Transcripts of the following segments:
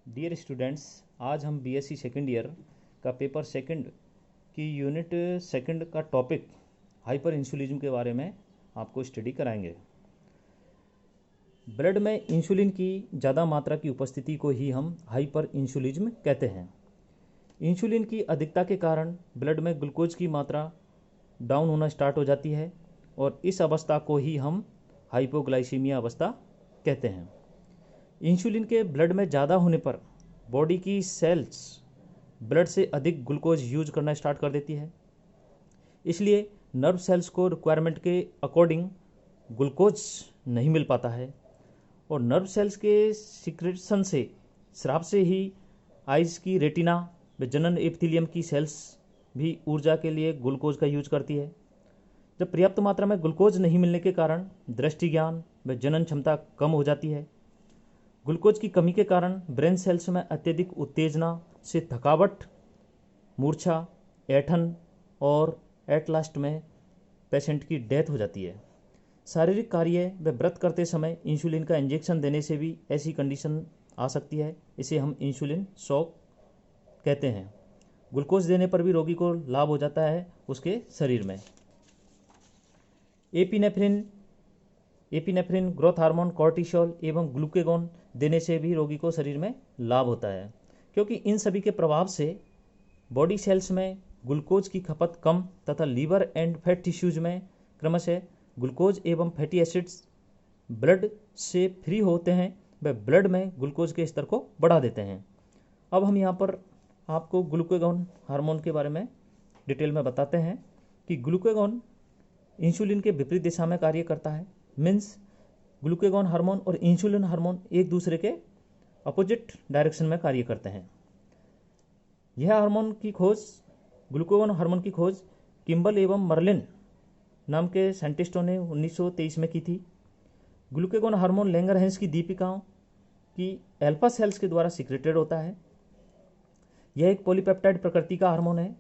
Dear students, आज हम BSc second year का पेपर सेकंड की यूनिट सेकंड का टॉपिक हाइपर इंसुलिज्म के बारे में आपको स्टडी कराएंगे। ब्लड में इंसुलिन की ज़्यादा मात्रा की उपस्थिति को ही हम हाइपर इंसुलिज्म कहते हैं। इंसुलिन की अधिकता के कारण ब्लड में ग्लूकोज की मात्रा डाउन होना स्टार्ट हो जाती है और इस अवस्था को ही हम हाइपोग्लाइसीमिया अवस्था कहते हैं। इंसुलिन के ब्लड में ज़्यादा होने पर बॉडी की सेल्स ब्लड से अधिक ग्लूकोज यूज करना स्टार्ट कर देती है, इसलिए नर्व सेल्स को रिक्वायरमेंट के अकॉर्डिंग ग्लूकोज नहीं मिल पाता है और नर्व सेल्स के सिक्रेशन से स्राव से ही आइज की रेटिना व जनन एपिथेलियम की सेल्स भी ऊर्जा के लिए ग्लूकोज का यूज करती है। जब पर्याप्त मात्रा में ग्लूकोज नहीं मिलने के कारण दृष्टि ज्ञान व जनन क्षमता कम हो जाती है। ग्लूकोज की कमी के कारण ब्रेन सेल्स में अत्यधिक उत्तेजना से थकावट, मूर्छा, ऐंठन और एट लास्ट में पेशेंट की डेथ हो जाती है। शारीरिक कार्य व व्रत करते समय इंसुलिन का इंजेक्शन देने से भी ऐसी कंडीशन आ सकती है। इसे हम इंसुलिन शॉक कहते हैं। ग्लूकोज देने पर भी रोगी को लाभ हो जाता है उसके शरीर में। एपिनेफ्रिन, ग्रोथ हार्मोन, कॉर्टिसोल एवं ग्लूकेगॉन देने से भी रोगी को शरीर में लाभ होता है, क्योंकि इन सभी के प्रभाव से बॉडी सेल्स में ग्लूकोज की खपत कम तथा लीवर एंड फैट टिश्यूज में क्रमशः ग्लूकोज एवं फैटी एसिड्स ब्लड से फ्री होते हैं व ब्लड में ग्लूकोज के स्तर को बढ़ा देते हैं। अब हम यहाँ पर आपको ग्लूकेगॉन हार्मोन के बारे में डिटेल में बताते हैं कि ग्लूकेगॉन इंसुलिन के विपरीत दिशा में कार्य करता है। मीन्स ग्लूकेगॉन हार्मोन और इंसुलिन हार्मोन एक दूसरे के अपोजिट डायरेक्शन में कार्य करते हैं। यह हार्मोन की खोज ग्लूकेगॉन हार्मोन की खोज किम्बल एवं मर्लिन नाम के साइंटिस्टों ने 1923 में की थी। ग्लूकेगॉन हार्मोन लैंगरहैंस की दीपिकाओं की अल्फा सेल्स के द्वारा सिक्रेटेड होता है। यह एक पॉलीपेप्टाइड प्रकृति का हार्मोन है।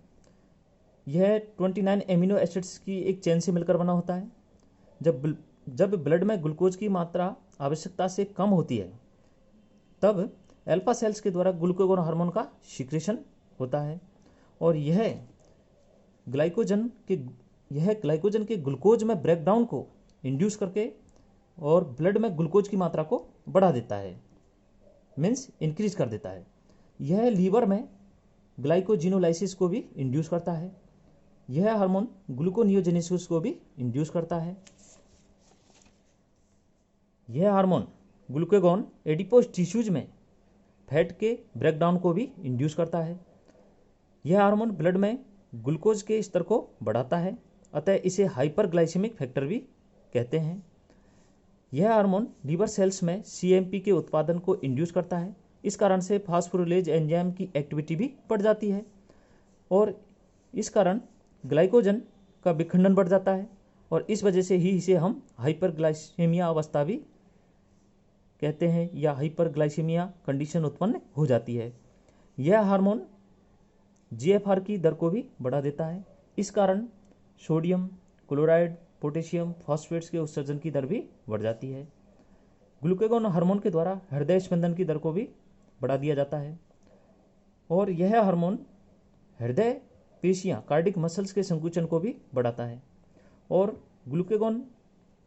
यह 29 एमिनो एसिड्स की एक चेन से मिलकर बना होता है। जब ब्लड में ग्लूकोज की मात्रा आवश्यकता से कम होती है तब अल्फा सेल्स के द्वारा ग्लूकेगॉन हार्मोन का सिक्रेशन होता है और यह ग्लाइकोजन के ग्लूकोज में ब्रेकडाउन को इंड्यूस करके और ब्लड में ग्लूकोज की मात्रा को बढ़ा देता है, मीन्स इंक्रीज कर देता है। यह लीवर में ग्लाइकोजिनोलाइसिस को भी इंड्यूस करता है। यह हार्मोन ग्लूकोनियोजेनेसिस को भी इंड्यूस करता है। यह हार्मोन ग्लूकेगॉन एडिपोज टिश्यूज में फैट के ब्रेकडाउन को भी इंड्यूस करता है। यह हार्मोन ब्लड में ग्लूकोज के स्तर को बढ़ाता है, अतः इसे हाइपरग्लाइसेमिक फैक्टर भी कहते हैं। यह हार्मोन लीवर सेल्स में सीएमपी के उत्पादन को इंड्यूस करता है। इस कारण से फास्फोरिलेज एंजाइम की एक्टिविटी भी बढ़ जाती है और इस कारण ग्लाइकोजन का विखंडन बढ़ जाता है और इस वजह से ही इसे हम हाइपरग्लाइसेमिया अवस्था भी कहते हैं या हाइपरग्लाइसेमिया कंडीशन उत्पन्न हो जाती है। यह हार्मोन जीएफआर की दर को भी बढ़ा देता है। इस कारण सोडियम क्लोराइड, पोटेशियम, फॉस्फेट्स के उत्सर्जन की दर भी बढ़ जाती है। ग्लूकेगॉन हार्मोन के द्वारा हृदय स्पंदन की दर को भी बढ़ा दिया जाता है और यह हार्मोन हृदय पेशियां कार्डिक मसल्स के संकुचन को भी बढ़ाता है और ग्लूकेगॉन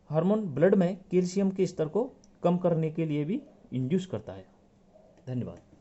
हार्मोन ब्लड में कैल्शियम के स्तर को कम करने के लिए भी इंड्यूस करता है। धन्यवाद।